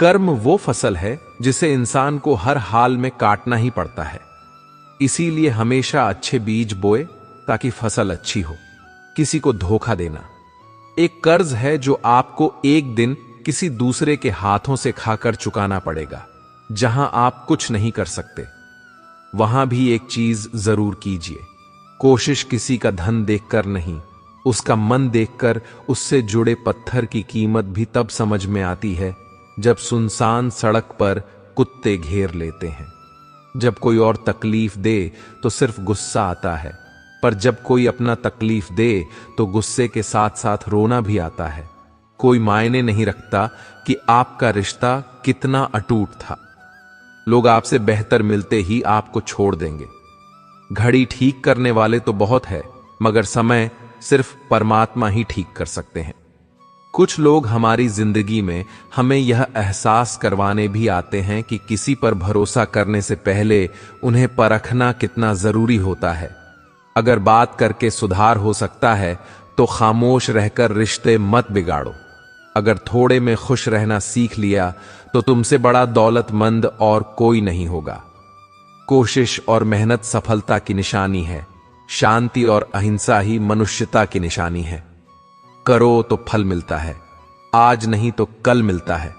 कर्म वो फसल है जिसे इंसान को हर हाल में काटना ही पड़ता है। इसीलिए हमेशा अच्छे बीज बोए ताकि फसल अच्छी हो। किसी को धोखा देना एक कर्ज है जो आपको एक दिन किसी दूसरे के हाथों से खाकर चुकाना पड़ेगा। जहां आप कुछ नहीं कर सकते वहां भी एक चीज जरूर कीजिए, कोशिश किसी का धन देखकर नहीं, उसका मन देखकर। उससे जुड़े पत्थर की कीमत भी तब समझ में आती है जब सुनसान सड़क पर कुत्ते घेर लेते हैं। जब कोई और तकलीफ दे तो सिर्फ गुस्सा आता है, पर जब कोई अपना तकलीफ दे तो गुस्से के साथ साथ रोना भी आता है। कोई मायने नहीं रखता कि आपका रिश्ता कितना अटूट था। लोग आपसे बेहतर मिलते ही आपको छोड़ देंगे। घड़ी ठीक करने वाले तो बहुत है, मगर समय सिर्फ परमात्मा ही ठीक कर सकते हैं। कुछ लोग हमारी जिंदगी में हमें यह एहसास करवाने भी आते हैं कि किसी पर भरोसा करने से पहले उन्हें परखना कितना जरूरी होता है। अगर बात करके सुधार हो सकता है तो खामोश रहकर रिश्ते मत बिगाड़ो। अगर थोड़े में खुश रहना सीख लिया तो तुमसे बड़ा दौलतमंद और कोई नहीं होगा। कोशिश और मेहनत सफलता की निशानी है। शांति और अहिंसा ही मनुष्यता की निशानी है। करो तो फल मिलता है, आज नहीं तो कल मिलता है।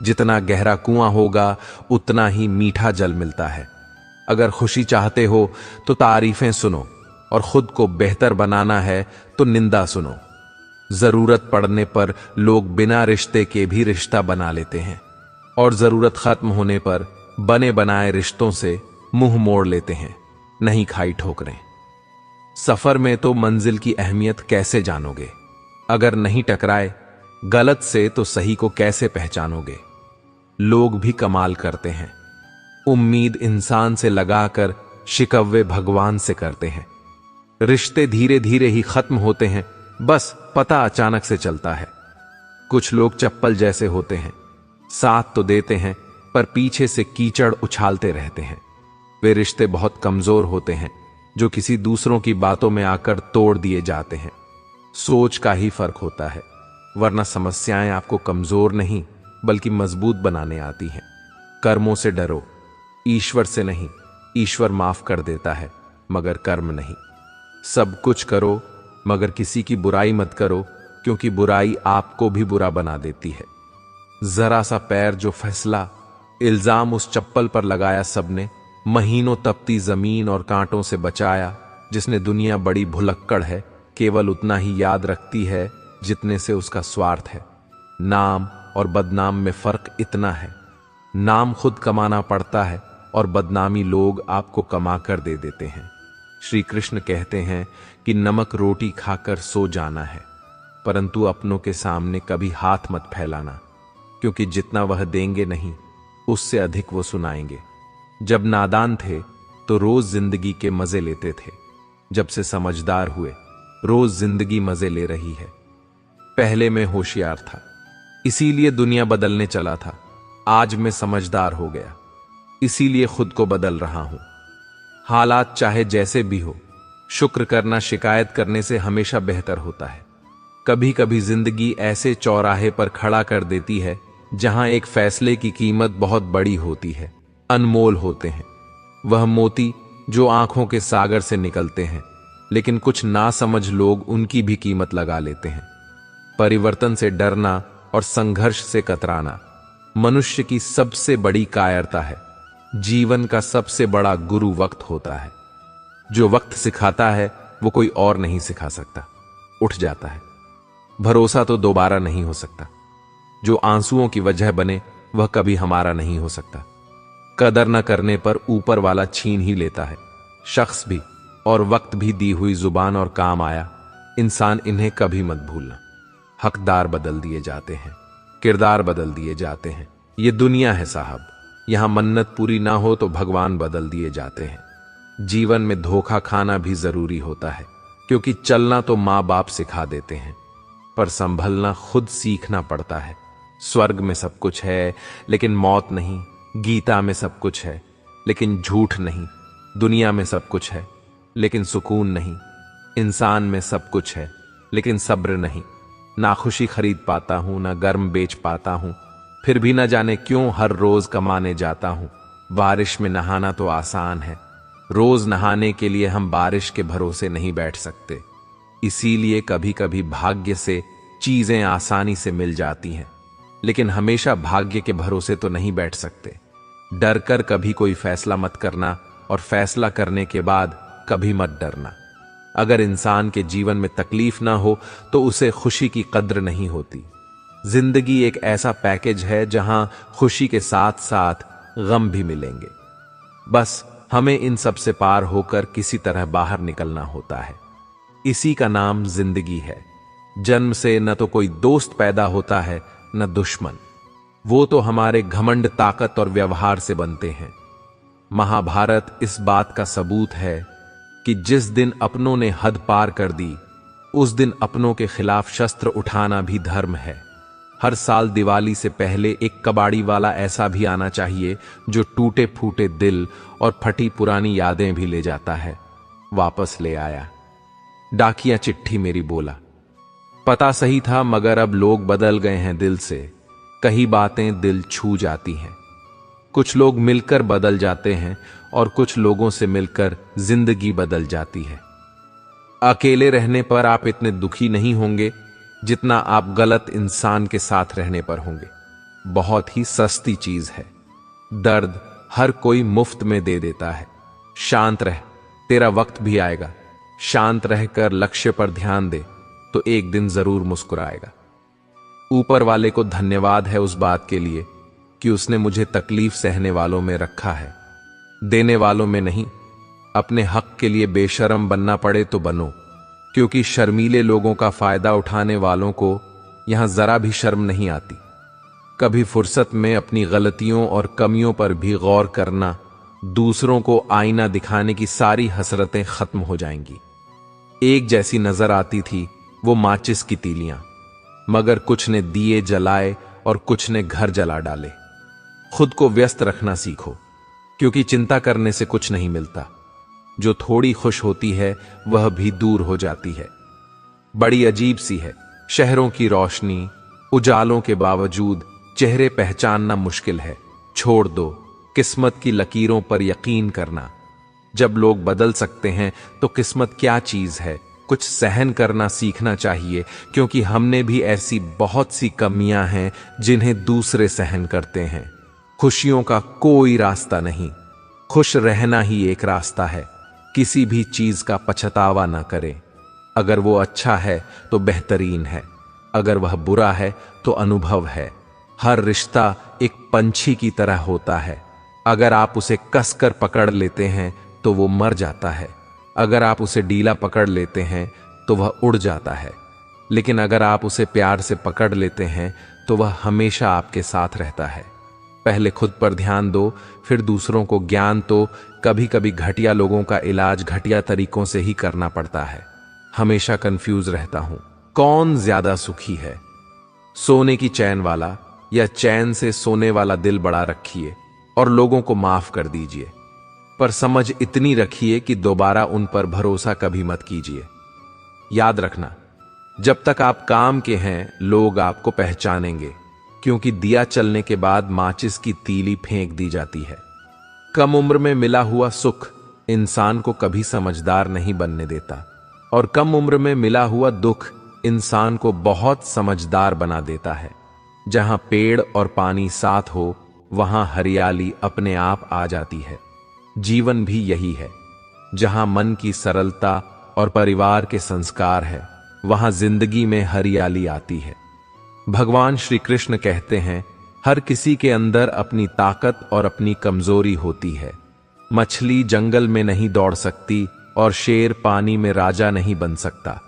जितना गहरा कुआं होगा उतना ही मीठा जल मिलता है। अगर खुशी चाहते हो तो तारीफें सुनो, और खुद को बेहतर बनाना है तो निंदा सुनो। जरूरत पड़ने पर लोग बिना रिश्ते के भी रिश्ता बना लेते हैं, और जरूरत खत्म होने पर बने बनाए रिश्तों से मुंह मोड़ लेते हैं। नहीं खाई ठोकरें। सफर में तो मंजिल की अहमियत कैसे जानोगे? अगर नहीं टकराए गलत से तो सही को कैसे पहचानोगे? लोग भी कमाल करते हैं। उम्मीद इंसान से लगाकर शिकवे भगवान से करते हैं। रिश्ते धीरे धीरे ही खत्म होते हैं, बस पता अचानक से चलता है। कुछ लोग चप्पल जैसे होते हैं, साथ तो देते हैं पर पीछे से कीचड़ उछालते रहते हैं। वे रिश्ते बहुत कमजोर होते हैं जो किसी दूसरों की बातों में आकर तोड़ दिए जाते हैं। सोच का ही फर्क होता है, वरना समस्याएं आपको कमजोर नहीं बल्कि मजबूत बनाने आती हैं। कर्मों से डरो, ईश्वर से नहीं। ईश्वर माफ कर देता है मगर कर्म नहीं। सब कुछ करो मगर किसी की बुराई मत करो, क्योंकि बुराई आपको भी बुरा बना देती है। जरा सा पैर जो फैसला, इल्जाम उस चप्पल पर लगाया सबने। महीनों तपती जमीन और कांटों से बचाया। जिसने दुनिया बड़ी भुलक्कड़ है, केवल उतना ही याद रखती है जितने से उसका स्वार्थ है। नाम और बदनाम में फर्क इतना है, नाम खुद कमाना पड़ता है और बदनामी लोग आपको कमा कर दे देते हैं। श्री कृष्ण कहते हैं कि नमक रोटी खाकर सो जाना है, परंतु अपनों के सामने कभी हाथ मत फैलाना, क्योंकि जितना वह देंगे नहीं उससे अधिक वो सुनाएंगे। जब नादान थे तो रोज जिंदगी के मजे लेते थे, जब से समझदार हुए रोज जिंदगी मजे ले रही है। पहले मैं होशियार था, इसीलिए दुनिया बदलने चला था। आज मैं समझदार हो गया, इसीलिए खुद को बदल रहा हूं। हालात चाहे जैसे भी हो, शुक्र करना शिकायत करने से हमेशा बेहतर होता है। कभी कभी जिंदगी ऐसे चौराहे पर खड़ा कर देती है जहां एक फैसले की कीमत बहुत बड़ी होती है, अनमोल होते हैं। वह मोती जो आंखों के सागर से निकलते हैं, लेकिन कुछ नासमझ लोग उनकी भी कीमत लगा लेते हैं। परिवर्तन से डरना और संघर्ष से कतराना मनुष्य की सबसे बड़ी कायरता है। जीवन का सबसे बड़ा गुरु वक्त होता है। जो वक्त सिखाता है वो कोई और नहीं सिखा सकता। उठ जाता है। भरोसा तो दोबारा नहीं हो सकता। जो आंसुओं की वजह बने वह कभी हमारा नहीं हो सकता। कदर न करने पर ऊपर वाला छीन ही लेता है। शख्स भी और वक्त भी दी हुई जुबान और काम आया। इंसान इन्हें कभी मत भूलना। हकदार बदल दिए जाते हैं, किरदार बदल दिए जाते हैं। ये दुनिया है साहब, यहां मन्नत पूरी ना हो तो भगवान बदल दिए जाते हैं। जीवन में धोखा खाना भी जरूरी होता है, क्योंकि चलना तो माँ बाप सिखा देते हैं, पर संभलना खुद सीखना पड़ता है। स्वर्ग में सब कुछ है लेकिन मौत नहीं। गीता में सब कुछ है लेकिन झूठ नहीं। दुनिया में सब कुछ है लेकिन सुकून नहीं। इंसान में सब कुछ है लेकिन सब्र नहीं। ना खुशी खरीद पाता हूं, ना गर्म बेच पाता हूं, फिर भी न जाने क्यों हर रोज कमाने जाता हूं। बारिश में नहाना तो आसान है, रोज नहाने के लिए हम बारिश के भरोसे नहीं बैठ सकते। इसीलिए कभी कभी भाग्य से चीजें आसानी से मिल जाती हैं, लेकिन हमेशा भाग्य के भरोसे तो नहीं बैठ सकते। डर कर कभी कोई फैसला मत करना, और फैसला करने के बाद कभी मत डरना। अगर इंसान के जीवन में तकलीफ ना हो तो उसे खुशी की कद्र नहीं होती। जिंदगी एक ऐसा पैकेज है जहां खुशी के साथ साथ गम भी मिलेंगे। बस हमें इन सब से पार होकर किसी तरह बाहर निकलना होता है। इसी का नाम जिंदगी है। जन्म से न तो कोई दोस्त पैदा होता है न दुश्मन, वो तो हमारे घमंड, ताकत और व्यवहार से बनते हैं। महाभारत इस बात का सबूत है कि जिस दिन अपनों ने हद पार कर दी, उस दिन अपनों के खिलाफ शस्त्र उठाना भी धर्म है। हर साल दिवाली से पहले एक कबाड़ी वाला ऐसा भी आना चाहिए जो टूटे फूटे दिल और फटी पुरानी यादें भी ले जाता है, वापस ले आया। डाकिया चिट्ठी मेरी बोला, पता सही था मगर अब लोग बदल गए हैं दिल से। कई बातें दिल छू जाती हैं। कुछ लोग मिलकर बदल जाते हैं और कुछ लोगों से मिलकर जिंदगी बदल जाती है। अकेले रहने पर आप इतने दुखी नहीं होंगे जितना आप गलत इंसान के साथ रहने पर होंगे। बहुत ही सस्ती चीज है। दर्द हर कोई मुफ्त में दे देता है। शांत रह, तेरा वक्त भी आएगा। शांत रहकर लक्ष्य पर ध्यान दे तो एक दिन जरूर मुस्कुराएगा। ऊपर वाले को धन्यवाद है उस बात के लिए कि उसने मुझे तकलीफ सहने वालों में रखा है, देने वालों में नहीं। अपने हक के लिए बेशर्म बनना पड़े तो बनो, क्योंकि शर्मीले लोगों का फायदा उठाने वालों को यहां जरा भी शर्म नहीं आती। कभी फुर्सत में अपनी गलतियों और कमियों पर भी गौर करना, दूसरों को आईना दिखाने की सारी हसरतें खत्म हो जाएंगी। एक जैसी नजर आती थी वो माचिस की तीलियां, मगर कुछ ने दिए जलाए और कुछ ने घर जला डाले। खुद को व्यस्त रखना सीखो, क्योंकि चिंता करने से कुछ नहीं मिलता। जो थोड़ी खुश होती है वह भी दूर हो जाती है। बड़ी अजीब सी है, शहरों की रोशनी, उजालों के बावजूद चेहरे पहचानना मुश्किल है। छोड़ दो किस्मत की लकीरों पर यकीन करना। जब लोग बदल सकते हैं तो किस्मत क्या चीज है। कुछ सहन करना सीखना चाहिए, क्योंकि हमने भी ऐसी बहुत सी कमियां हैं जिन्हें दूसरे सहन करते हैं। खुशियों का कोई रास्ता नहीं, खुश रहना ही एक रास्ता है। किसी भी चीज का पछतावा ना करें। अगर वो अच्छा है तो बेहतरीन है, अगर वह बुरा है तो अनुभव है। हर रिश्ता एक पंछी की तरह होता है। अगर आप उसे कसकर पकड़ लेते हैं तो वो मर जाता है। अगर आप उसे ढीला पकड़ लेते हैं तो वह उड़ जाता है। लेकिन अगर आप उसे प्यार से पकड़ लेते हैं तो वह हमेशा आपके साथ रहता है। पहले खुद पर ध्यान दो, फिर दूसरों को ज्ञान दो। कभी कभी घटिया लोगों का इलाज घटिया तरीकों से ही करना पड़ता है। हमेशा कंफ्यूज रहता हूं, कौन ज्यादा सुखी है, सोने की चैन वाला या चैन से सोने वाला दिल बड़ा रखिए और लोगों को माफ कर दीजिए। पर समझ इतनी रखिए कि दोबारा उन पर भरोसा कभी मत कीजिए। याद रखना, जब तक आप काम के हैं लोग आपको पहचानेंगे, क्योंकि दिया चलने के बाद माचिस की तीली फेंक दी जाती है। कम उम्र में मिला हुआ सुख इंसान को कभी समझदार नहीं बनने देता, और कम उम्र में मिला हुआ दुख इंसान को बहुत समझदार बना देता है। जहां पेड़ और पानी साथ हो वहां हरियाली अपने आप आ जाती है। जीवन भी यही है। जहां मन की सरलता और परिवार के संस्कार है वहां जिंदगी में हरियाली आती है। भगवान श्री कृष्ण कहते हैं, हर किसी के अंदर अपनी ताकत और अपनी कमजोरी होती है। मछली जंगल में नहीं दौड़ सकती और शेर पानी में राजा नहीं बन सकता।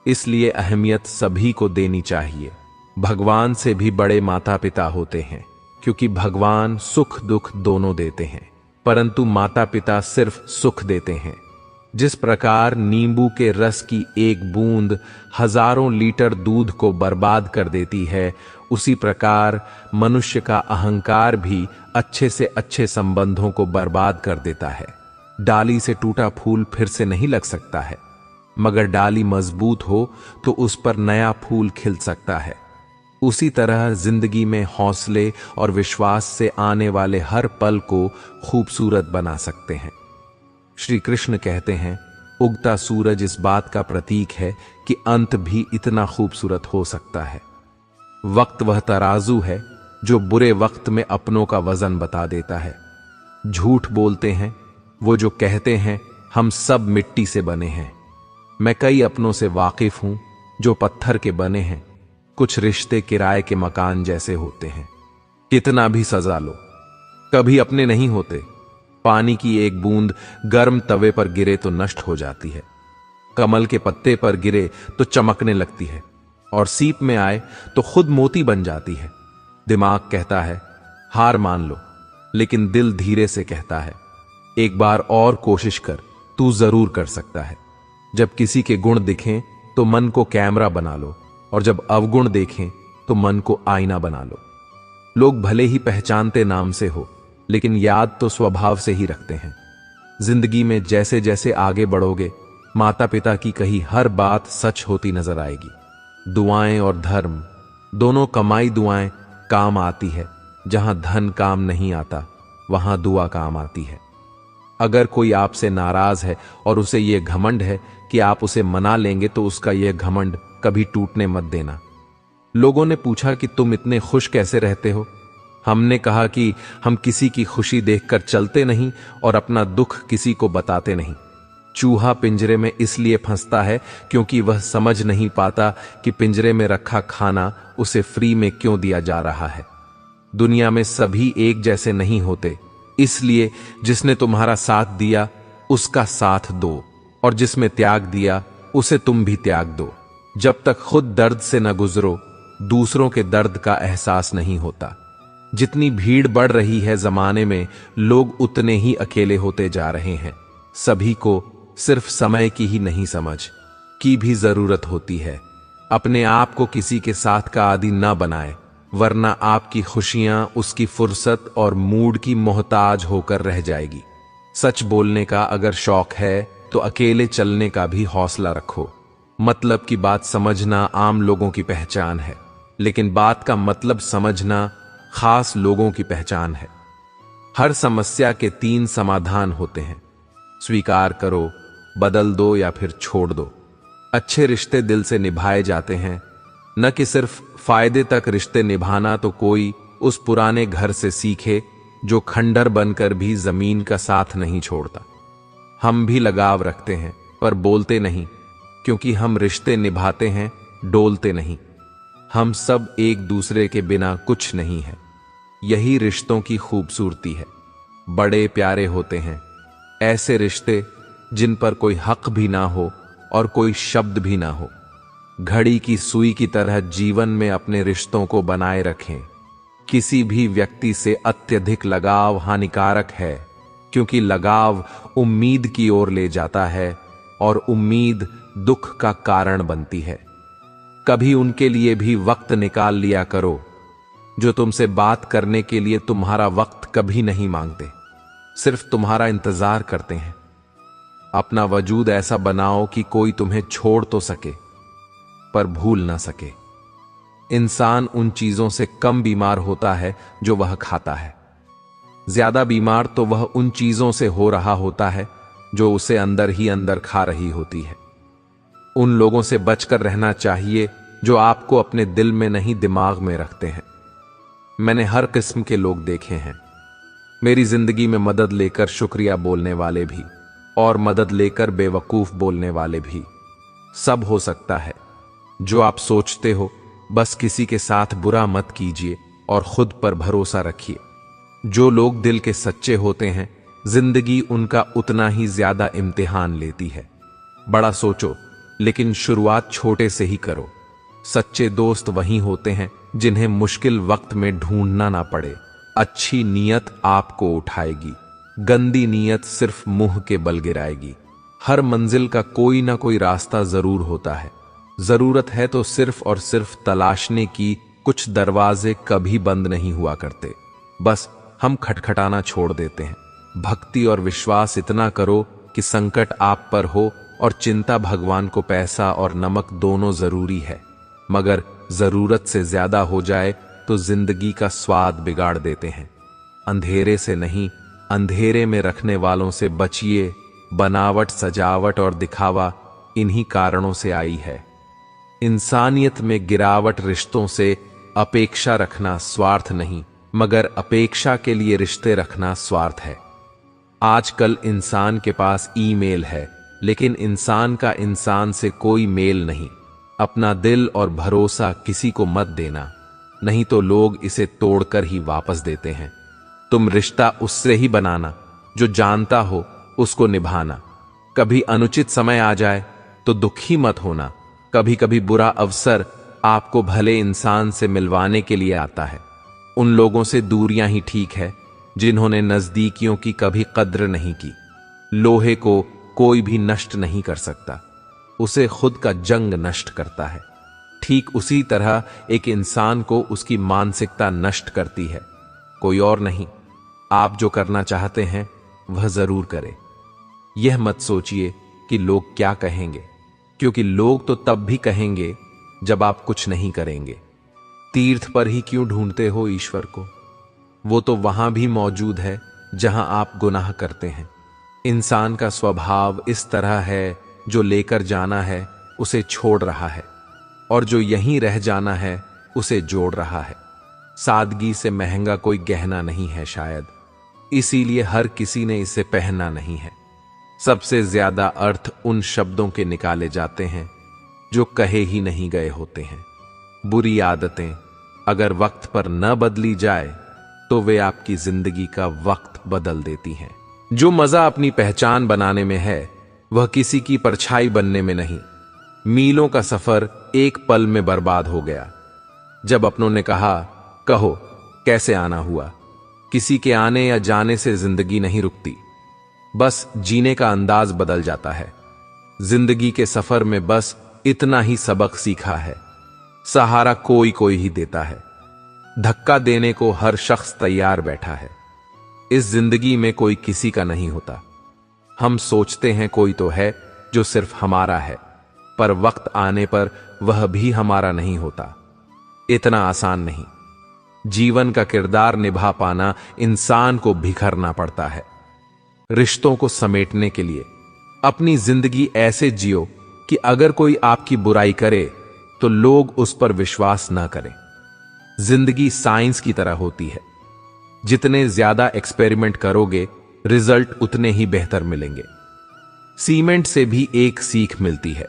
इसलिए अहमियत सभी को देनी चाहिए। भगवान से भी बड़े माता पिता होते हैं, क्योंकि भगवान सुख दुख दोनों देते हैं, परंतु माता पिता सिर्फ सुख देते हैं। जिस प्रकार नींबू के रस की एक बूंद हजारों लीटर दूध को बर्बाद कर देती है, उसी प्रकार मनुष्य का अहंकार भी अच्छे से अच्छे संबंधों को बर्बाद कर देता है। डाली से टूटा फूल फिर से नहीं लग सकता है, मगर डाली मजबूत हो तो उस पर नया फूल खिल सकता है। उसी तरह जिंदगी में हौसले और विश्वास से आने वाले हर पल को खूबसूरत बना सकते हैं। श्री कृष्ण कहते हैं, उगता सूरज इस बात का प्रतीक है कि अंत भी इतना खूबसूरत हो सकता है। वक्त वह तराजू है जो बुरे वक्त में अपनों का वजन बता देता है। झूठ बोलते हैं वो जो कहते हैं हम सब मिट्टी से बने हैं। मैं कई अपनों से वाकिफ हूं जो पत्थर के बने हैं। कुछ रिश्ते किराए के मकान जैसे होते हैं, कितना भी सजा लो कभी अपने नहीं होते। पानी की एक बूंद गर्म तवे पर गिरे तो नष्ट हो जाती है, कमल के पत्ते पर गिरे तो चमकने लगती है, और सीप में आए तो खुद मोती बन जाती है। दिमाग कहता है हार मान लो, लेकिन दिल धीरे से कहता है एक बार और कोशिश कर, तू जरूर कर सकता है। जब किसी के गुण दिखें तो मन को कैमरा बना लो, और जब अवगुण देखें तो मन को आईना बना लो। लोग भले ही पहचानते नाम से हो, लेकिन याद तो स्वभाव से ही रखते हैं। जिंदगी में जैसे जैसे आगे बढ़ोगे, माता पिता की कही हर बात सच होती नजर आएगी। दुआएं और धर्म दोनों कमाई दुआएं काम आती है। जहां धन काम नहीं आता, वहां दुआ काम आती है। अगर कोई आपसे नाराज है और उसे यह घमंड है कि आप उसे मना लेंगे, तो उसका यह घमंड कभी टूटने मत देना। लोगों ने पूछा कि तुम इतने खुश कैसे रहते हो? हमने कहा कि हम किसी की खुशी देखकर चलते नहीं और अपना दुख किसी को बताते नहीं। चूहा पिंजरे में इसलिए फंसता है क्योंकि वह समझ नहीं पाता कि पिंजरे में रखा खाना उसे फ्री में क्यों दिया जा रहा है। दुनिया में सभी एक जैसे नहीं होते, इसलिए जिसने तुम्हारा साथ दिया उसका साथ दो, और जिसमें त्याग दिया उसे तुम भी त्याग दो। जब तक खुद दर्द से न गुजरो, दूसरों के दर्द का एहसास नहीं होता। जितनी भीड़ बढ़ रही है जमाने में, लोग उतने ही अकेले होते जा रहे हैं। सभी को सिर्फ समय की ही नहीं समझ की भी जरूरत होती है। अपने आप को किसी के साथ का आदी ना बनाए, वरना आपकी खुशियां उसकी फुर्सत और मूड की मोहताज होकर रह जाएगी। सच बोलने का अगर शौक है तो अकेले चलने का भी हौसला रखो। मतलब की बात समझना आम लोगों की पहचान है, लेकिन बात का मतलब समझना खास लोगों की पहचान है। हर समस्या के 3 समाधान होते हैं, स्वीकार करो, बदल दो या फिर छोड़ दो। अच्छे रिश्ते दिल से निभाए जाते हैं, न कि सिर्फ फायदे तक रिश्ते निभाना तो कोई उस पुराने घर से सीखे जो खंडर बनकर भी जमीन का साथ नहीं छोड़ता। हम भी लगाव रखते हैं पर बोलते नहीं, क्योंकि हम रिश्ते निभाते हैं, डोलते नहीं। हम सब एक दूसरे के बिना कुछ नहीं है। यही रिश्तों की खूबसूरती है। बड़े प्यारे होते हैं ऐसे रिश्ते जिन पर कोई हक भी ना हो और कोई शब्द भी ना हो। घड़ी की सुई की तरह जीवन में अपने रिश्तों को बनाए रखें। किसी भी व्यक्ति से अत्यधिक लगाव हानिकारक है, क्योंकि लगाव उम्मीद की ओर ले जाता है और उम्मीद दुख का कारण बनती है। कभी उनके लिए भी वक्त निकाल लिया करो जो तुमसे बात करने के लिए तुम्हारा वक्त कभी नहीं मांगते, सिर्फ तुम्हारा इंतजार करते हैं। अपना वजूद ऐसा बनाओ कि कोई तुम्हें छोड़ तो सके पर भूल ना सके। इंसान उन चीजों से कम बीमार होता है जो वह खाता है। ज्यादा बीमार तो वह उन चीजों से हो रहा होता है जो उसे अंदर ही अंदर खा रही होती है। उन लोगों से बचकर रहना चाहिए जो आपको अपने दिल में नहीं दिमाग में रखते हैं। मैंने हर किस्म के लोग देखे हैं। मेरी जिंदगी में मदद लेकर शुक्रिया बोलने वाले भी और मदद लेकर बेवकूफ बोलने वाले भी। सब हो सकता है। जो आप सोचते हो बस किसी के साथ बुरा मत कीजिए और खुद पर भरोसा रखिए। जो लोग दिल के सच्चे होते हैं, जिंदगी उनका उतना ही ज्यादा इम्तिहान लेती है। बड़ा सोचो, लेकिन शुरुआत छोटे से ही करो। सच्चे दोस्त वही होते हैं जिन्हें मुश्किल वक्त में ढूंढना ना पड़े। अच्छी नीयत आपको उठाएगी, गंदी नीयत सिर्फ मुंह के बल गिराएगी। हर मंजिल का कोई ना कोई रास्ता जरूर होता है। जरूरत है तो सिर्फ और सिर्फ तलाशने की। कुछ दरवाजे कभी बंद नहीं हुआ करते, बस हम खटखटाना छोड़ देते हैं। भक्ति और विश्वास इतना करो कि संकट आप पर हो, और चिंता भगवान को पैसा और नमक दोनों जरूरी है, मगर जरूरत से ज्यादा हो जाए तो जिंदगी का स्वाद बिगाड़ देते हैं। अंधेरे से नहीं, अंधेरे में रखने वालों से बचिए। बनावट, सजावट और दिखावा इन्हीं कारणों से आई है। इंसानियत में गिरावट रिश्तों से अपेक्षा रखना स्वार्थ नहीं, मगर अपेक्षा के लिए रिश्ते रखना स्वार्थ है। आजकल इंसान के पास ईमेल है, लेकिन इंसान का इंसान से कोई मेल नहीं। अपना दिल और भरोसा किसी को मत देना, नहीं तो लोग इसे तोड़कर ही वापस देते हैं। तुम रिश्ता उससे ही बनाना जो जानता हो उसको निभाना। कभी अनुचित समय आ जाए तो दुखी मत होना। कभी कभी बुरा अवसर आपको भले इंसान से मिलवाने के लिए आता है। उन लोगों से दूरियां ही ठीक है जिन्होंने नजदीकियों की कभी कद्र नहीं की। लोहे को कोई भी नष्ट नहीं कर सकता, उसे खुद का जंग नष्ट करता है। ठीक उसी तरह एक इंसान को उसकी मानसिकता नष्ट करती है, कोई और नहीं। आप जो करना चाहते हैं वह जरूर करें। यह मत सोचिए कि लोग क्या कहेंगे, क्योंकि लोग तो तब भी कहेंगे जब आप कुछ नहीं करेंगे। तीर्थ पर ही क्यों ढूंढते हो ईश्वर को? वो तो वहां भी मौजूद है जहां आप गुनाह करते हैं। इंसान का स्वभाव इस तरह है, जो लेकर जाना है उसे छोड़ रहा है, और जो यहीं रह जाना है उसे जोड़ रहा है। सादगी से महंगा कोई गहना नहीं है शायद, इसीलिए हर किसी ने इसे पहनना नहीं है। सबसे ज्यादा अर्थ उन शब्दों के निकाले जाते हैं जो कहे ही नहीं गए होते हैं। बुरी आदतें अगर वक्त पर न बदली जाए तो वे आपकी जिंदगी का वक्त बदल देती हैं। जो मजा अपनी पहचान बनाने में है वह किसी की परछाई बनने में नहीं। मीलों का सफर एक पल में बर्बाद हो गया। जब अपनों ने कहा, कहो कैसे आना हुआ। किसी के आने या जाने से जिंदगी नहीं रुकती, बस जीने का अंदाज बदल जाता है। जिंदगी के सफर में बस इतना ही सबक सीखा है, सहारा कोई कोई ही देता है। धक्का देने को हर शख्स तैयार बैठा है। इस जिंदगी में कोई किसी का नहीं होता। हम सोचते हैं कोई तो है जो सिर्फ हमारा है, पर वक्त आने पर वह भी हमारा नहीं होता। इतना आसान नहीं। जीवन का किरदार निभा पाना इंसान को बिखरना पड़ता है। रिश्तों को समेटने के लिए अपनी जिंदगी ऐसे जियो कि अगर कोई आपकी बुराई करे तो लोग उस पर विश्वास ना करें। जिंदगी साइंस की तरह होती है। जितने ज्यादा एक्सपेरिमेंट करोगे रिजल्ट उतने ही बेहतर मिलेंगे। सीमेंट से भी एक सीख मिलती है,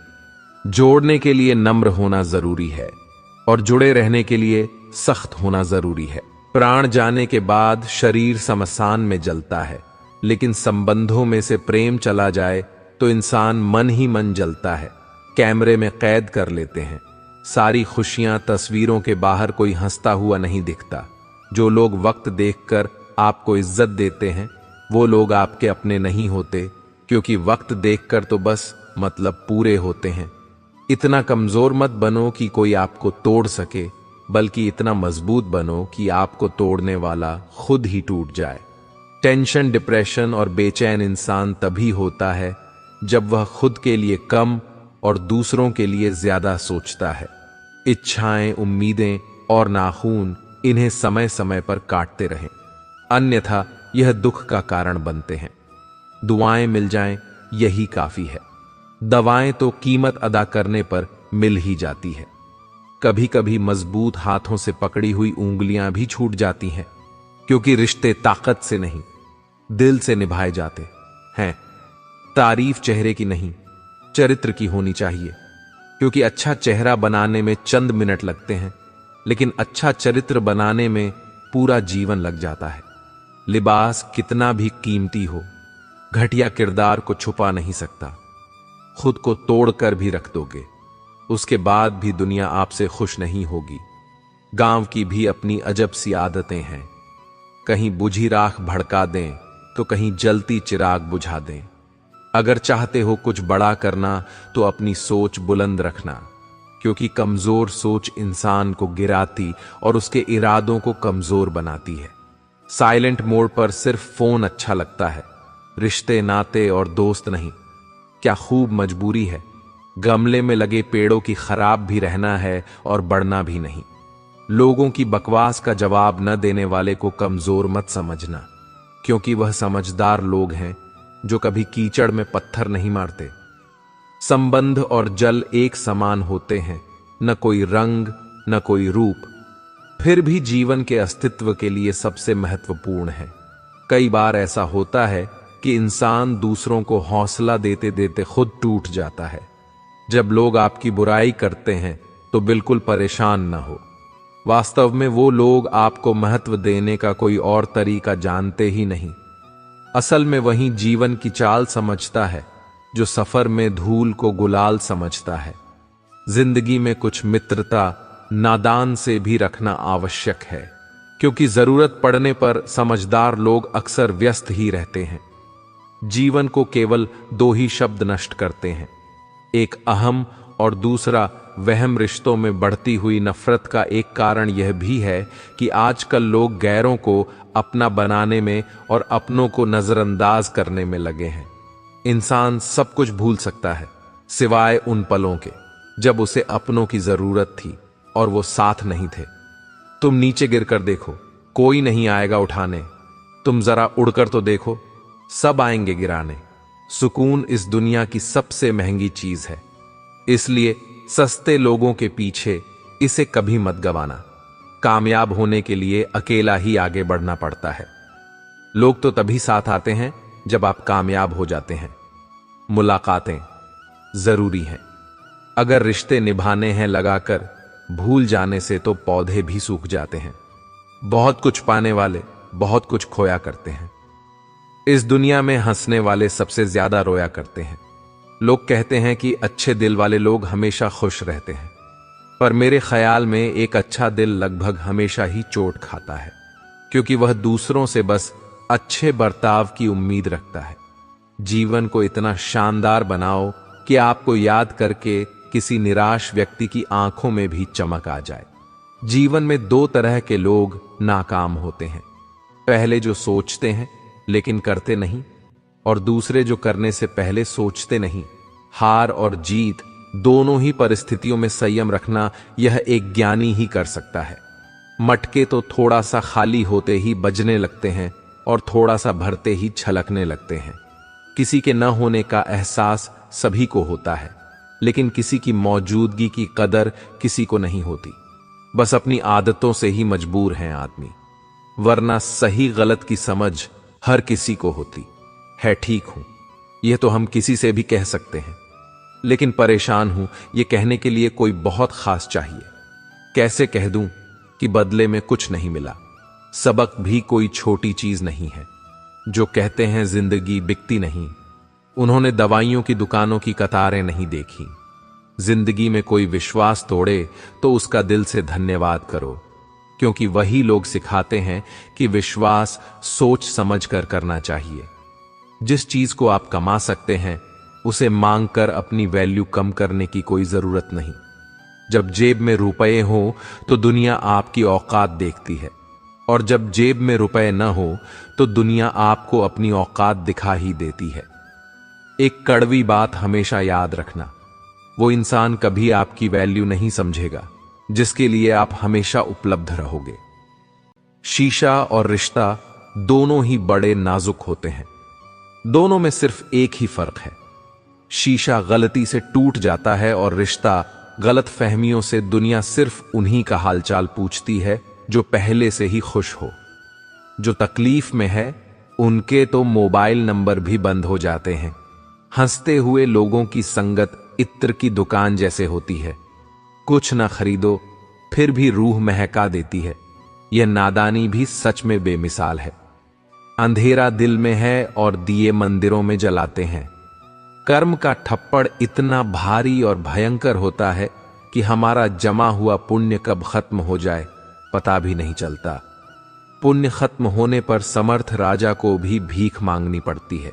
जोड़ने के लिए नम्र होना जरूरी है और जुड़े रहने के लिए सख्त होना जरूरी है। प्राण जाने के बाद शरीर शमशान में जलता है, लेकिन संबंधों में से प्रेम चला जाए तो इंसान मन ही मन जलता है। कैमरे में कैद कर लेते हैं सारी खुशियां, तस्वीरों के बाहर कोई हंसता हुआ नहीं दिखता। जो लोग वक्त देखकर आपको इज्जत देते हैं वो लोग आपके अपने नहीं होते, क्योंकि वक्त देखकर तो बस मतलब पूरे होते हैं। इतना कमजोर मत बनो कि कोई आपको तोड़ सके, बल्कि इतना मजबूत बनो कि आपको तोड़ने वाला खुद ही टूट जाए। टेंशन, डिप्रेशन और बेचैन इंसान तभी होता है जब वह खुद के लिए कम और दूसरों के लिए ज्यादा सोचता है। इच्छाएं, उम्मीदें और नाखून इन्हें समय समय पर काटते रहें, अन्यथा यह दुख का कारण बनते हैं। दुआएं मिल जाएं यही काफी है। दवाएं तो कीमत अदा करने पर मिल ही जाती है। कभी कभी मजबूत हाथों से पकड़ी हुई उंगलियां भी छूट जाती हैं, क्योंकि रिश्ते ताकत से नहीं दिल से निभाए जाते हैं। तारीफ चेहरे की नहीं चरित्र की होनी चाहिए, क्योंकि अच्छा चेहरा बनाने में चंद मिनट लगते हैं, लेकिन अच्छा चरित्र बनाने में पूरा जीवन लग जाता है। लिबास कितना भी कीमती हो, घटिया किरदार को छुपा नहीं सकता। खुद को तोड़कर भी रख दोगे, उसके बाद भी दुनिया आपसे खुश नहीं होगी। गांव की भी अपनी अजब सी आदतें हैं, कहीं बुझी राख भड़का दें तो कहीं जलती चिराग बुझा दें। अगर चाहते हो कुछ बड़ा करना तो अपनी सोच बुलंद रखना, क्योंकि कमजोर सोच इंसान को गिराती और उसके इरादों को कमजोर बनाती है। साइलेंट मोड पर सिर्फ फोन अच्छा लगता है, रिश्ते, नाते और दोस्त नहीं। क्या खूब मजबूरी है गमले में लगे पेड़ों की खराब भी रहना है और बढ़ना भी नहीं। लोगों की बकवास का जवाब न देने वाले को कमजोर मत समझना, क्योंकि वह समझदार लोग हैं जो कभी कीचड़ में पत्थर नहीं मारते। संबंध और जल एक समान होते हैं, न कोई रंग न कोई रूप, फिर भी जीवन के अस्तित्व के लिए सबसे महत्वपूर्ण है। कई बार ऐसा होता है कि इंसान दूसरों को हौसला देते देते खुद टूट जाता है। जब लोग आपकी बुराई करते हैं तो बिल्कुल परेशान न हो। वास्तव में वो लोग आपको महत्व देने का कोई और तरीका जानते ही नहीं। असल में वही जीवन की चाल समझता है जो सफर में धूल को गुलाल समझता है। जिंदगी में कुछ मित्रता नादान से भी रखना आवश्यक है, क्योंकि जरूरत पड़ने पर समझदार लोग अक्सर व्यस्त ही रहते हैं। जीवन को केवल दो ही शब्द नष्ट करते हैं, एक अहम और दूसरा वहम। रिश्तों में बढ़ती हुई नफरत का एक कारण यह भी है कि आजकल लोग गैरों को अपना बनाने में और अपनों को नजरअंदाज करने में लगे हैं। इंसान सब कुछ भूल सकता है सिवाय उन पलों के जब उसे अपनों की जरूरत थी और वो साथ नहीं थे। तुम नीचे गिरकर देखो, कोई नहीं आएगा उठाने। तुम जरा उड़कर तो देखो, सब आएंगे गिराने। सुकून इस दुनिया की सबसे महंगी चीज है, इसलिए सस्ते लोगों के पीछे इसे कभी मत गवाना। कामयाब होने के लिए अकेला ही आगे बढ़ना पड़ता है। लोग तो तभी साथ आते हैं जब आप कामयाब हो जाते हैं। मुलाकातें जरूरी हैं। अगर रिश्ते निभाने हैं लगाकर, भूल जाने से तो पौधे भी सूख जाते हैं। बहुत कुछ पाने वाले बहुत कुछ खोया करते हैं। इस दुनिया में हंसने वाले सबसे ज्यादा रोया करते हैं। लोग कहते हैं कि अच्छे दिल वाले लोग हमेशा खुश रहते हैं, पर मेरे ख्याल में एक अच्छा दिल लगभग हमेशा ही चोट खाता है, क्योंकि वह दूसरों से बस अच्छे बर्ताव की उम्मीद रखता है। जीवन को इतना शानदार बनाओ कि आपको याद करके किसी निराश व्यक्ति की आंखों में भी चमक आ जाए। जीवन में दो तरह के लोग नाकाम होते हैं, पहले जो सोचते हैं लेकिन करते नहीं, और दूसरे जो करने से पहले सोचते नहीं। हार और जीत दोनों ही परिस्थितियों में संयम रखना यह एक ज्ञानी ही कर सकता है। मटके तो थोड़ा सा खाली होते ही बजने लगते हैं और थोड़ा सा भरते ही छलकने लगते हैं। किसी के न होने का एहसास सभी को होता है, लेकिन किसी की मौजूदगी की कदर किसी को नहीं होती। बस अपनी आदतों से ही मजबूर हैं आदमी, वरना सही गलत की समझ हर किसी को होती है। ठीक हूं, यह तो हम किसी से भी कह सकते हैं, लेकिन परेशान हूं यह कहने के लिए कोई बहुत खास चाहिए। कैसे कह दूं कि बदले में कुछ नहीं मिला। सबक भी कोई छोटी चीज नहीं है। जो कहते हैं जिंदगी बिकती नहीं, उन्होंने दवाइयों की दुकानों की कतारें नहीं देखी। जिंदगी में कोई विश्वास तोड़े तो उसका दिल से धन्यवाद करो, क्योंकि वही लोग सिखाते हैं कि विश्वास सोच समझ कर करना चाहिए। जिस चीज को आप कमा सकते हैं उसे मांगकर अपनी वैल्यू कम करने की कोई जरूरत नहीं। जब जेब में रुपए हो तो दुनिया आपकी औकात देखती है, और जब जेब में रुपए न हो तो दुनिया आपको अपनी औकात दिखा ही देती है। एक कड़वी बात हमेशा याद रखना, वो इंसान कभी आपकी वैल्यू नहीं समझेगा जिसके लिए आप हमेशा उपलब्ध रहोगे। शीशा और रिश्ता दोनों ही बड़े नाजुक होते हैं। दोनों में सिर्फ एक ही फर्क है, शीशा गलती से टूट जाता है और रिश्ता गलत फहमियों से दुनिया सिर्फ उन्हीं का हालचाल पूछती है जो पहले से ही खुश हो। जो तकलीफ में है उनके तो मोबाइल नंबर भी बंद हो जाते हैं। हंसते हुए लोगों की संगत इत्र की दुकान जैसे होती है, कुछ ना खरीदो फिर भी रूह महका देती है। यह नादानी भी सच में बेमिसाल है। अंधेरा दिल में है और दिए मंदिरों में जलाते हैं। कर्म का ठप्पड़ इतना भारी और भयंकर होता है कि हमारा जमा हुआ पुण्य कब खत्म हो जाए पता भी नहीं चलता। पुण्य खत्म होने पर समर्थ राजा को भी भीख मांगनी पड़ती है।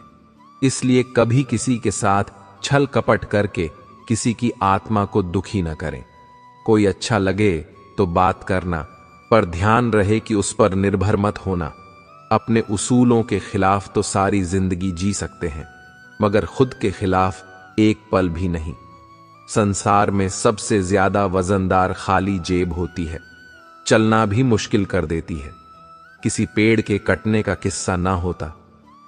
इसलिए कभी किसी के साथ छल कपट करके किसी की आत्मा को दुखी न करें। कोई अच्छा लगे तो बात करना, पर ध्यान रहे कि उस पर निर्भर मत होना। अपने उसूलों के खिलाफ तो सारी जिंदगी जी सकते हैं, मगर खुद के खिलाफ एक पल भी नहीं। संसार में सबसे ज्यादा वजनदार खाली जेब होती है, चलना भी मुश्किल कर देती है। किसी पेड़ के कटने का किस्सा ना होता,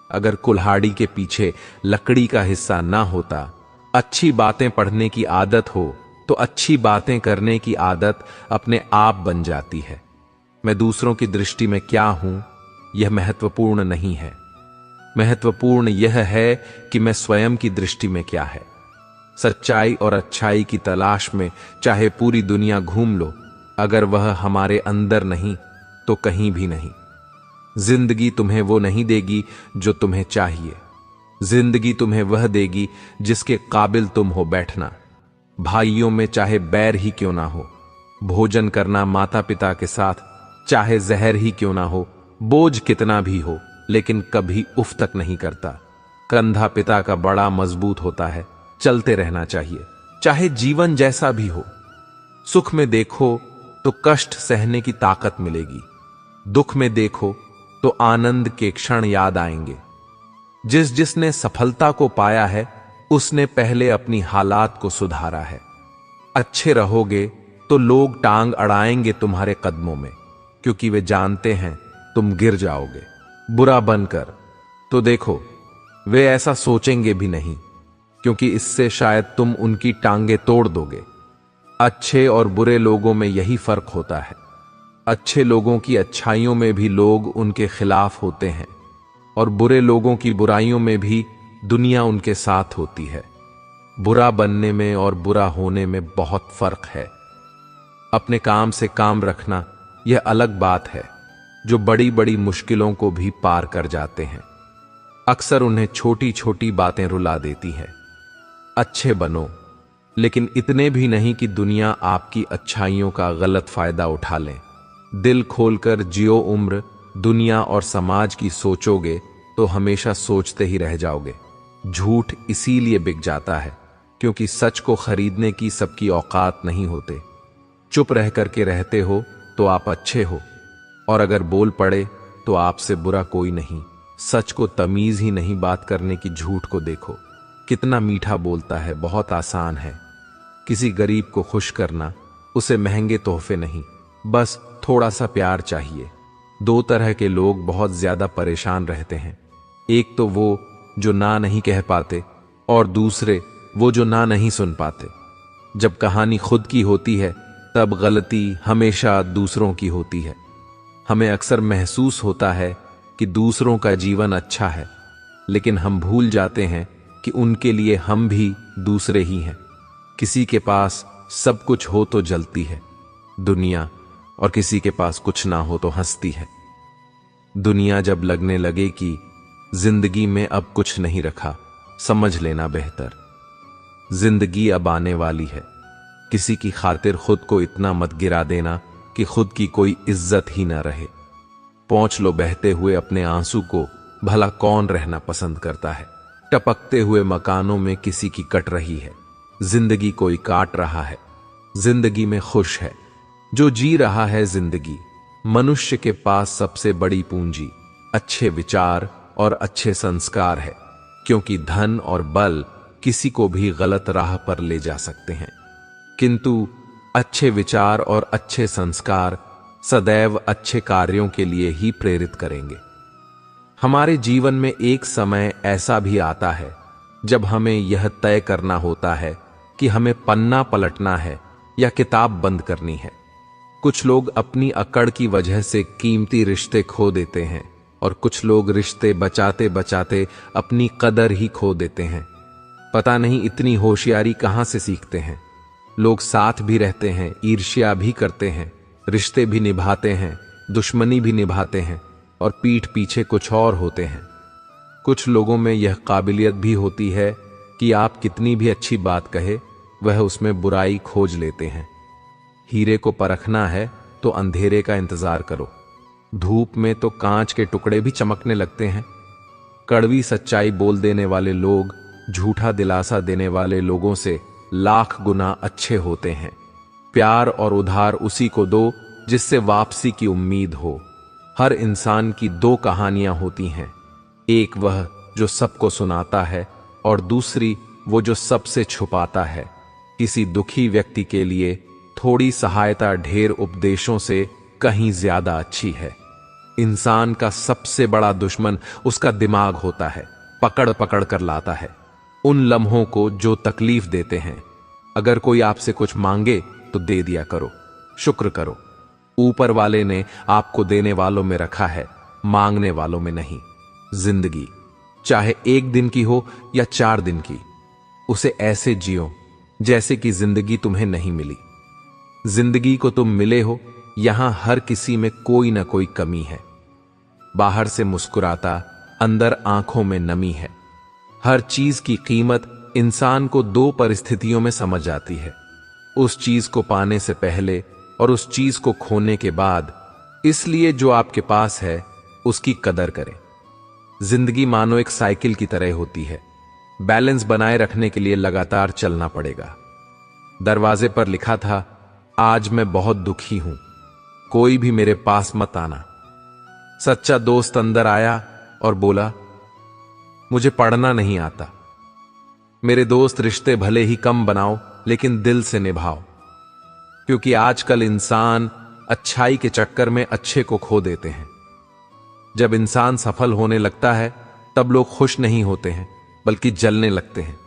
अगर कुल्हाड़ी के पीछे लकड़ी का हिस्सा ना होता, अच्छी बातें पढ़ने की आदत हो तो अच्छी बातें करने की आदत अपने आप बन जाती है। मैं दूसरों की दृष्टि में क्या हूं, यह महत्वपूर्ण नहीं है। महत्वपूर्ण यह है कि मैं स्वयं की दृष्टि में क्या है। सच्चाई और अच्छाई की तलाश में चाहे पूरी दुनिया घूम लो, अगर वह हमारे अंदर नहीं तो कहीं भी नहीं। जिंदगी तुम्हें वो नहीं देगी जो तुम्हें चाहिए। जिंदगी तुम्हें वह देगी जिसके काबिल तुम हो बैठना। भाइयों में चाहे बैर ही क्यों ना हो, भोजन करना माता पिता के साथ चाहे जहर ही क्यों ना हो, बोझ कितना भी हो लेकिन कभी उफ तक नहीं करता। कंधा पिता का बड़ा मजबूत होता है, चलते रहना चाहिए चाहे जीवन जैसा भी हो। सुख में देखो तो कष्ट सहने की ताकत मिलेगी, दुख में देखो तो आनंद के क्षण याद आएंगे। जिसने सफलता को पाया है उसने पहले अपनी हालात को सुधारा है। अच्छे रहोगे तो लोग टांग अड़ाएंगे तुम्हारे कदमों में, क्योंकि वे जानते हैं तुम गिर जाओगे। बुरा बनकर तो देखो, वे ऐसा सोचेंगे भी नहीं, क्योंकि इससे शायद तुम उनकी टांगे तोड़ दोगे। अच्छे और बुरे लोगों में यही फर्क होता है। अच्छे लोगों की अच्छाइयों में भी लोग उनके खिलाफ होते हैं, और बुरे लोगों की बुराइयों में भी दुनिया उनके साथ होती है। बुरा बनने में और बुरा होने में बहुत फर्क है। अपने काम से काम रखना यह अलग बात है, जो बड़ी बड़ी मुश्किलों को भी पार कर जाते हैं। अक्सर उन्हें छोटी छोटी बातें रुला देती हैं। अच्छे बनो, लेकिन इतने भी नहीं कि दुनिया आपकी अच्छाइयों का गलत फायदा उठा ले। दिल खोलकर जियो उम्र, दुनिया और समाज की सोचोगे तो हमेशा सोचते ही रह जाओगे। झूठ इसीलिए बिक जाता है क्योंकि सच को खरीदने की सबकी औकात नहीं होते। चुप रह करके रहते हो तो आप अच्छे हो, और अगर बोल पड़े तो आपसे बुरा कोई नहीं। सच को तमीज ही नहीं बात करने की, झूठ को देखो कितना मीठा बोलता है। बहुत आसान है किसी गरीब को खुश करना, उसे महंगे तोहफे नहीं, बस थोड़ा सा प्यार चाहिए। दो तरह के लोग बहुत ज्यादा परेशान रहते हैं, एक तो वो जो ना नहीं कह पाते, और दूसरे वो जो ना नहीं सुन पाते। जब कहानी खुद की होती है तब गलती हमेशा दूसरों की होती है। हमें अक्सर महसूस होता है कि दूसरों का जीवन अच्छा है, लेकिन हम भूल जाते हैं कि उनके लिए हम भी दूसरे ही हैं। किसी के पास सब कुछ हो तो जलती है दुनिया, और किसी के पास कुछ ना हो तो हंसती है दुनिया। जब लगने लगे कि जिंदगी में अब कुछ नहीं रखा, समझ लेना बेहतर। जिंदगी अब आने वाली है। किसी की खातिर खुद को इतना मत गिरा देना कि खुद की कोई इज्जत ही ना रहे। पहुंच लो बहते हुए अपने आंसू को, भला कौन रहना पसंद करता है। टपकते हुए मकानों में किसी की कट रही है, जिंदगी कोई काट रहा है। जिंदगी में खुश है जो जी रहा है जिंदगी। मनुष्य के पास सबसे बड़ी पूंजी अच्छे विचार और अच्छे संस्कार है, क्योंकि धन और बल किसी को भी गलत राह पर ले जा सकते हैं, किंतु अच्छे विचार और अच्छे संस्कार सदैव अच्छे कार्यों के लिए ही प्रेरित करेंगे। हमारे जीवन में एक समय ऐसा भी आता है जब हमें यह तय करना होता है कि हमें पन्ना पलटना है या किताब बंद करनी है। कुछ लोग अपनी अकड़ की वजह से कीमती रिश्ते खो देते हैं, और कुछ लोग रिश्ते बचाते बचाते अपनी कदर ही खो देते हैं। पता नहीं इतनी होशियारी कहां से सीखते हैं। लोग साथ भी रहते हैं, ईर्ष्या भी करते हैं, रिश्ते भी निभाते हैं, दुश्मनी भी निभाते हैं, और पीठ पीछे कुछ और होते हैं। कुछ लोगों में यह काबिलियत भी होती है कि आप कितनी भी अच्छी बात कहे, वह उसमें बुराई खोज लेते हैं। हीरे को परखना है तो अंधेरे का इंतजार करो। धूप में तो कांच के टुकड़े भी चमकने लगते हैं। कड़वी सच्चाई बोल देने वाले लोग झूठा दिलासा देने वाले लोगों से लाख गुना अच्छे होते हैं। प्यार और उधार उसी को दो जिससे वापसी की उम्मीद हो। हर इंसान की दो कहानियां होती हैं, एक वह जो सबको सुनाता है और दूसरी वो जो सबसे छुपाता है। किसी दुखी व्यक्ति के लिए थोड़ी सहायता ढेर उपदेशों से कहीं ज्यादा अच्छी है। इंसान का सबसे बड़ा दुश्मन उसका दिमाग होता है, पकड़ पकड़ कर लाता है उन लम्हों को जो तकलीफ देते हैं। अगर कोई आपसे कुछ मांगे तो दे दिया करो, शुक्र करो। ऊपर वाले ने आपको देने वालों में रखा है, मांगने वालों में नहीं। जिंदगी चाहे 1 दिन की हो या 4 दिन की, उसे ऐसे जियो जैसे कि जिंदगी तुम्हें नहीं मिली। जिंदगी को तुम मिले हो, यहां हर किसी में कोई ना कोई कमी है। बाहर से मुस्कुराता, अंदर आंखों में नमी है। हर चीज की कीमत इंसान को 2 परिस्थितियों में समझ आती है, उस चीज को पाने से पहले और उस चीज को खोने के बाद। इसलिए जो आपके पास है उसकी कदर करें। जिंदगी मानो एक साइकिल की तरह होती है, बैलेंस बनाए रखने के लिए लगातार चलना पड़ेगा। दरवाजे पर लिखा था, आज मैं बहुत दुखी हूं, कोई भी मेरे पास मत आना। सच्चा दोस्त अंदर आया और बोला, मुझे पढ़ना नहीं आता। मेरे दोस्त, रिश्ते भले ही कम बनाओ लेकिन दिल से निभाओ, क्योंकि आजकल इंसान अच्छाई के चक्कर में अच्छे को खो देते हैं। जब इंसान सफल होने लगता है तब लोग खुश नहीं होते हैं बल्कि जलने लगते हैं।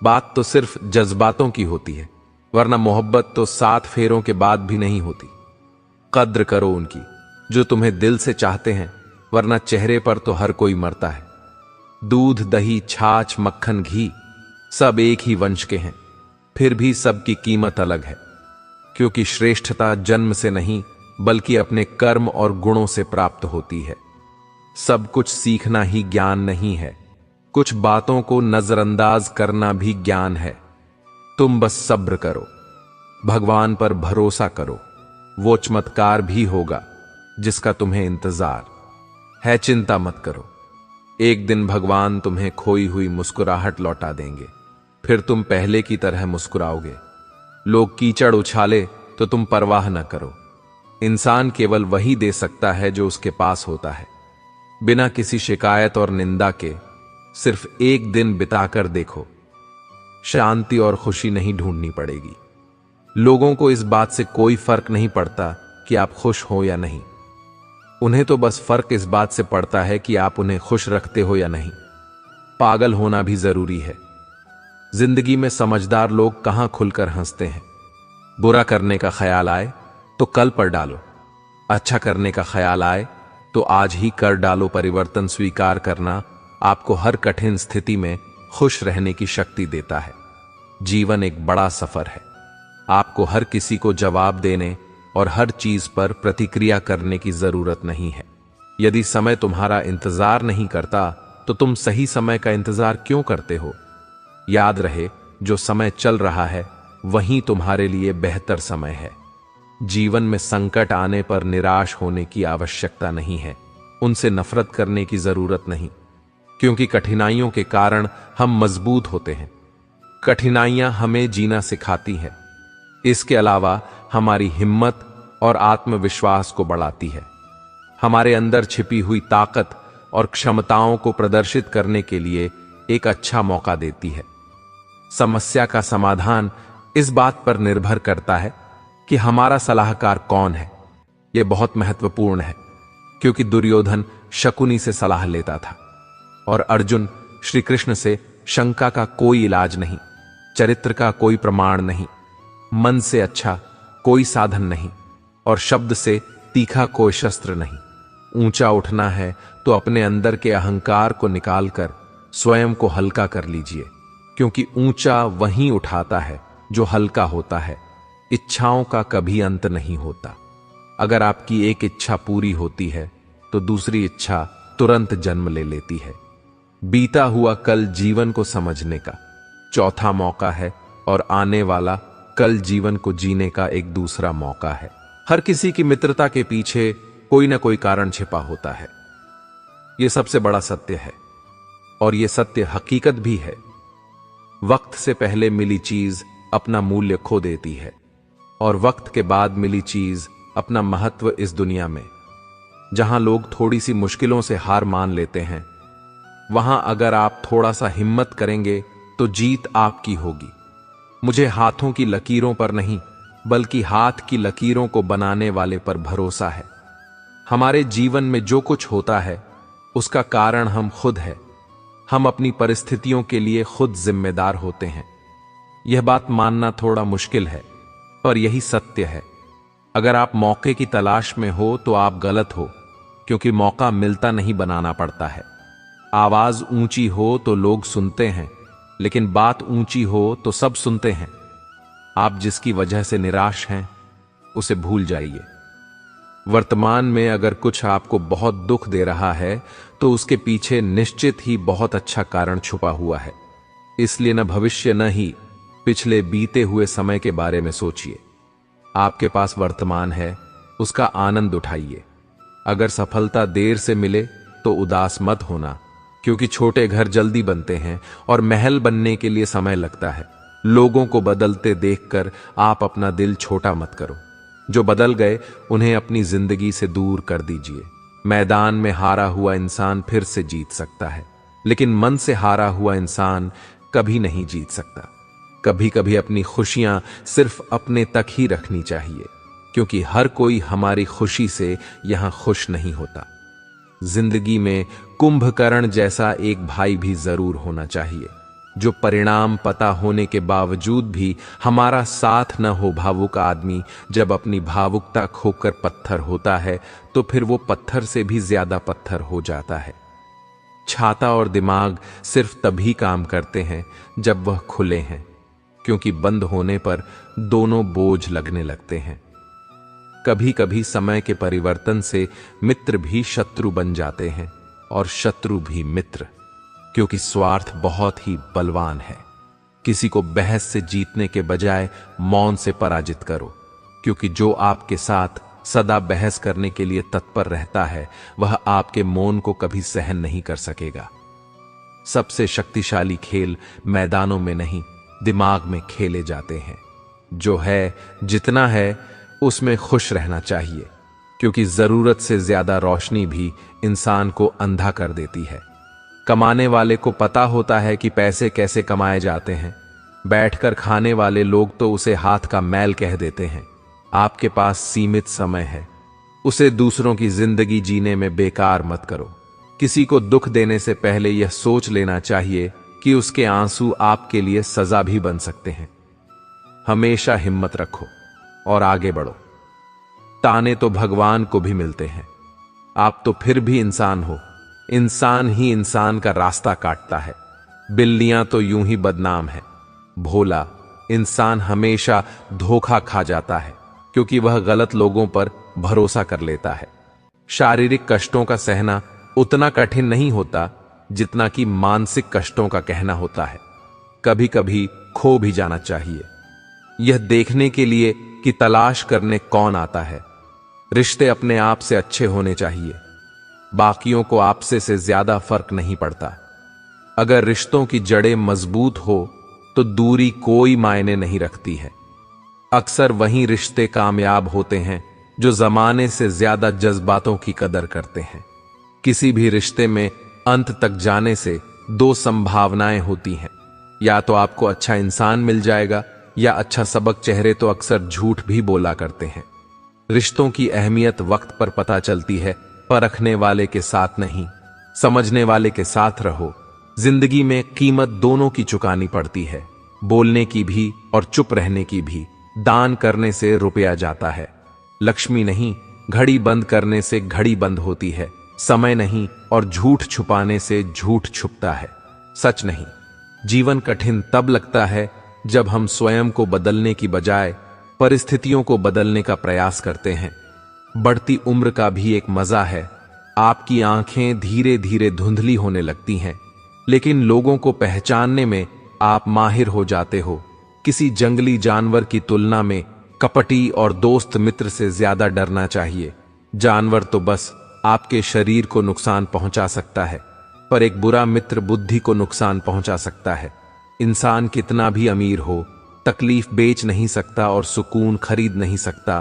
बात तो सिर्फ जज्बातों की होती है, वरना मोहब्बत तो 7 फेरों के बाद भी नहीं होती। कद्र करो उनकी जो तुम्हें दिल से चाहते हैं, वरना चेहरे पर तो हर कोई मरता है। दूध, दही, छाछ, मक्खन, घी सब एक ही वंश के हैं, फिर भी सबकी कीमत अलग है, क्योंकि श्रेष्ठता जन्म से नहीं बल्कि अपने कर्म और गुणों से प्राप्त होती है। सब कुछ सीखना ही ज्ञान नहीं है, कुछ बातों को नजरअंदाज करना भी ज्ञान है। तुम बस सब्र करो, भगवान पर भरोसा करो, वो चमत्कार भी होगा जिसका तुम्हें इंतजार है। चिंता मत करो, एक दिन भगवान तुम्हें खोई हुई मुस्कुराहट लौटा देंगे, फिर तुम पहले की तरह मुस्कुराओगे। लोग कीचड़ उछाले तो तुम परवाह न करो। इंसान केवल वही दे सकता है जो उसके पास होता है। बिना किसी शिकायत और निंदा के सिर्फ एक दिन बिताकर देखो, शांति और खुशी नहीं ढूंढनी पड़ेगी। लोगों को इस बात से कोई फर्क नहीं पड़ता कि आप खुश हो या नहीं, उन्हें तो बस फर्क इस बात से पड़ता है कि आप उन्हें खुश रखते हो या नहीं। पागल होना भी जरूरी है। जिंदगी में समझदार लोग कहां खुलकर हंसते हैं। बुरा करने का ख्याल आए तो कल पर डालो, अच्छा करने का ख्याल आए तो आज ही कर डालो। परिवर्तन स्वीकार करना आपको हर कठिन स्थिति में खुश रहने की शक्ति देता है। जीवन एक बड़ा सफर है, आपको हर किसी को जवाब देने और हर चीज पर प्रतिक्रिया करने की जरूरत नहीं है। यदि समय तुम्हारा इंतजार नहीं करता तो तुम सही समय का इंतजार क्यों करते हो? याद रहे, जो समय चल रहा है वही तुम्हारे लिए बेहतर समय है। जीवन में संकट आने पर निराश होने की आवश्यकता नहीं है, उनसे नफरत करने की जरूरत नहीं, क्योंकि कठिनाइयों के कारण हम मजबूत होते हैं। कठिनाइयां हमें जीना सिखाती हैं, इसके अलावा हमारी हिम्मत और आत्मविश्वास को बढ़ाती है। हमारे अंदर छिपी हुई ताकत और क्षमताओं को प्रदर्शित करने के लिए एक अच्छा मौका देती है। समस्या का समाधान इस बात पर निर्भर करता है कि हमारा सलाहकार कौन है। यह बहुत महत्वपूर्ण है, क्योंकि दुर्योधन शकुनी से सलाह लेता था और अर्जुन श्री कृष्ण से। शंका का कोई इलाज नहीं, चरित्र का कोई प्रमाण नहीं, मन से अच्छा कोई साधन नहीं और शब्द से तीखा कोई शस्त्र नहीं। ऊंचा उठना है तो अपने अंदर के अहंकार को निकालकर स्वयं को हल्का कर लीजिए, क्योंकि ऊंचा वहीं उठाता है जो हल्का होता है। इच्छाओं का कभी अंत नहीं होता। अगर आपकी एक इच्छा पूरी होती है तो दूसरी इच्छा तुरंत जन्म ले लेती है। बीता हुआ कल जीवन को समझने का चौथा मौका है और आने वाला कल जीवन को जीने का एक दूसरा मौका है। हर किसी की मित्रता के पीछे कोई ना कोई कारण छिपा होता है, यह सबसे बड़ा सत्य है और यह सत्य हकीकत भी है। वक्त से पहले मिली चीज अपना मूल्य खो देती है और वक्त के बाद मिली चीज अपना महत्व इस दुनिया में। जहां लोग थोड़ी सी मुश्किलों से हार मान लेते हैं, वहां अगर आप थोड़ा सा हिम्मत करेंगे तो जीत आपकी होगी। मुझे हाथों की लकीरों पर नहीं, बल्कि हाथ की लकीरों को बनाने वाले पर भरोसा है। हमारे जीवन में जो कुछ होता है उसका कारण हम खुद है। हम अपनी परिस्थितियों के लिए खुद जिम्मेदार होते हैं। यह बात मानना थोड़ा मुश्किल है, पर यही सत्य है। अगर आप मौके की तलाश में हो तो आप गलत हो, क्योंकि मौका मिलता नहीं, बनाना पड़ता है। आवाज ऊंची हो तो लोग सुनते हैं, लेकिन बात ऊंची हो तो सब सुनते हैं। आप जिसकी वजह से निराश हैं उसे भूल जाइए। वर्तमान में अगर कुछ आपको बहुत दुख दे रहा है तो उसके पीछे निश्चित ही बहुत अच्छा कारण छुपा हुआ है। इसलिए न भविष्य न ही पिछले बीते हुए समय के बारे में सोचिए। आपके पास वर्तमान है, उसका आनंद उठाइए। अगर सफलता देर से मिले तो उदास मत होना, क्योंकि छोटे घर जल्दी बनते हैं और महल बनने के लिए समय लगता है। लोगों को बदलते देखकर आप अपना दिल छोटा मत करो। जो बदल गए उन्हें अपनी जिंदगी से दूर कर दीजिए। मैदान में हारा हुआ इंसान फिर से जीत सकता है, लेकिन मन से हारा हुआ इंसान कभी नहीं जीत सकता। कभी कभी अपनी खुशियां सिर्फ अपने तक ही रखनी चाहिए, क्योंकि हर कोई हमारी खुशी से यहां खुश नहीं होता। जिंदगी में कुंभकर्ण जैसा एक भाई भी जरूर होना चाहिए, जो परिणाम पता होने के बावजूद भी हमारा साथ न हो। भावुक आदमी जब अपनी भावुकता खोकर पत्थर होता है तो फिर वो पत्थर से भी ज्यादा पत्थर हो जाता है। छाता और दिमाग सिर्फ तभी काम करते हैं जब वह खुले हैं, क्योंकि बंद होने पर दोनों बोझ लगने लगते हैं। कभी कभी समय के परिवर्तन से मित्र भी शत्रु बन जाते हैं और शत्रु भी मित्र, क्योंकि स्वार्थ बहुत ही बलवान है। किसी को बहस से जीतने के बजाय मौन से पराजित करो, क्योंकि जो आपके साथ सदा बहस करने के लिए तत्पर रहता है वह आपके मौन को कभी सहन नहीं कर सकेगा। सबसे शक्तिशाली खेल मैदानों में नहीं, दिमाग में खेले जाते हैं। जो है, जितना है, उसमें खुश रहना चाहिए, क्योंकि जरूरत से ज्यादा रोशनी भी इंसान को अंधा कर देती है। कमाने वाले को पता होता है कि पैसे कैसे कमाए जाते हैं। बैठकर खाने वाले लोग तो उसे हाथ का मैल कह देते हैं। आपके पास सीमित समय है, उसे दूसरों की जिंदगी जीने में बेकार मत करो। किसी को दुख देने से पहले यह सोच लेना चाहिए कि उसके आंसू आपके लिए सजा भी बन सकते हैं। हमेशा हिम्मत रखो और आगे बढ़ो। ताने तो भगवान को भी मिलते हैं, आप तो फिर भी इंसान हो। इंसान ही इंसान का रास्ता काटता है। बिल्लियां तो यूं ही बदनाम है। भोला इंसान हमेशा धोखा खा जाता है, क्योंकि वह गलत लोगों पर भरोसा कर लेता है। शारीरिक कष्टों का सहना उतना कठिन नहीं होता जितना कि मानसिक कष्टों का कहना होता है। कभी कभी खो भी जाना चाहिए, यह देखने के लिए कि तलाश करने कौन आता है। रिश्ते अपने आप से अच्छे होने चाहिए, बाकियों को आपसे से ज्यादा फर्क नहीं पड़ता। अगर रिश्तों की जड़ें मजबूत हो तो दूरी कोई मायने नहीं रखती है। अक्सर वही रिश्ते कामयाब होते हैं जो जमाने से ज्यादा जज्बातों की कदर करते हैं। किसी भी रिश्ते में अंत तक जाने से दो संभावनाएं होती हैं, या तो आपको अच्छा इंसान मिल जाएगा या अच्छा सबक। चेहरे तो अक्सर झूठ भी बोला करते हैं। रिश्तों की अहमियत वक्त पर पता चलती है, परखने वाले के साथ नहीं। समझने वाले के साथ रहो। जिंदगी में कीमत दोनों की चुकानी पड़ती है, बोलने की भी और चुप रहने की भी। दान करने से रुपया जाता है, लक्ष्मी नहीं। घड़ी बंद करने से घड़ी बंद होती है, समय नहीं। और झूठ छुपाने से झूठ छुपता है, सच नहीं। जीवन कठिन तब लगता है जब हम स्वयं को बदलने की बजाय परिस्थितियों को बदलने का प्रयास करते हैं। बढ़ती उम्र का भी एक मजा है। आपकी आंखें धीरे धीरे धुंधली होने लगती हैं, लेकिन लोगों को पहचानने में आप माहिर हो जाते हो। किसी जंगली जानवर की तुलना में कपटी और दोस्त मित्र से ज्यादा डरना चाहिए। जानवर तो बस आपके शरीर को नुकसान पहुंचा सकता है, पर एक बुरा मित्र बुद्धि को नुकसान पहुंचा सकता है। इंसान कितना भी अमीर हो, तकलीफ बेच नहीं सकता और सुकून खरीद नहीं सकता।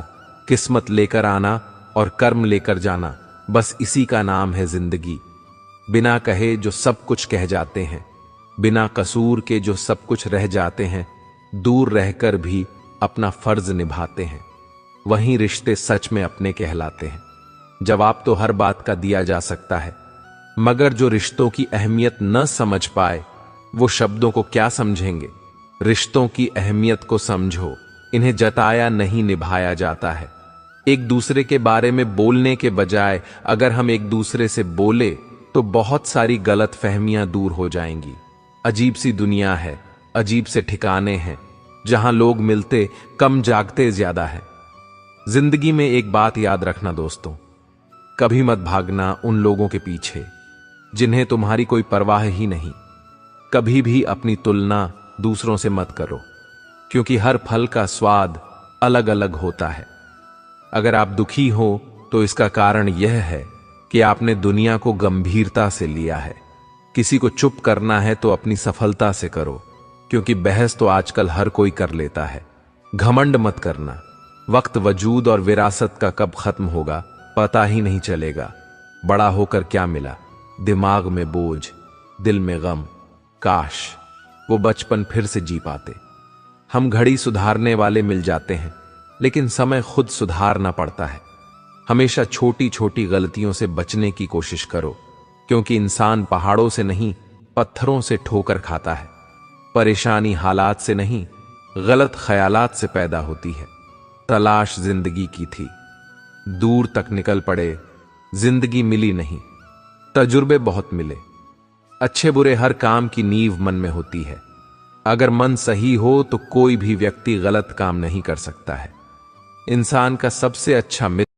किस्मत लेकर आना और कर्म लेकर जाना, बस इसी का नाम है जिंदगी। बिना कहे जो सब कुछ कह जाते हैं, बिना कसूर के जो सब कुछ रह जाते हैं, दूर रहकर भी अपना फर्ज निभाते हैं, वहीं रिश्ते सच में अपने कहलाते हैं। जवाब तो हर बात का दिया जा सकता है, मगर जो रिश्तों की अहमियत न समझ पाए वो शब्दों को क्या समझेंगे। रिश्तों की अहमियत को समझो, इन्हें जताया नहीं निभाया जाता है। एक दूसरे के बारे में बोलने के बजाय अगर हम एक दूसरे से बोले तो बहुत सारी गलत फहमियां दूर हो जाएंगी। अजीब सी दुनिया है, अजीब से ठिकाने हैं, जहां लोग मिलते कम जागते ज्यादा है। जिंदगी में एक बात याद रखना दोस्तों, कभी मत भागना उन लोगों के पीछे जिन्हें तुम्हारी कोई परवाह ही नहीं। कभी भी अपनी तुलना दूसरों से मत करो, क्योंकि हर फल का स्वाद अलग अलग होता है। अगर आप दुखी हो तो इसका कारण यह है कि आपने दुनिया को गंभीरता से लिया है। किसी को चुप करना है तो अपनी सफलता से करो, क्योंकि बहस तो आजकल हर कोई कर लेता है। घमंड मत करना, वक्त वजूद और विरासत का कब खत्म होगा पता ही नहीं चलेगा। बड़ा होकर क्या मिला, दिमाग में बोझ, दिल में गम। काश वो बचपन फिर से जी पाते। हम घड़ी सुधारने वाले मिल जाते हैं, लेकिन समय खुद सुधारना पड़ता है। हमेशा छोटी छोटी गलतियों से बचने की कोशिश करो, क्योंकि इंसान पहाड़ों से नहीं पत्थरों से ठोकर खाता है। परेशानी हालात से नहीं, गलत ख्यालात से पैदा होती है। तलाश जिंदगी की थी, दूर तक निकल पड़े, जिंदगी मिली नहीं। तजुर्बे बहुत मिले, अच्छे बुरे हर काम की नींव मन में होती है। अगर मन सही हो तो कोई भी व्यक्ति गलत काम नहीं कर सकता है। इंसान का सबसे अच्छा मित्र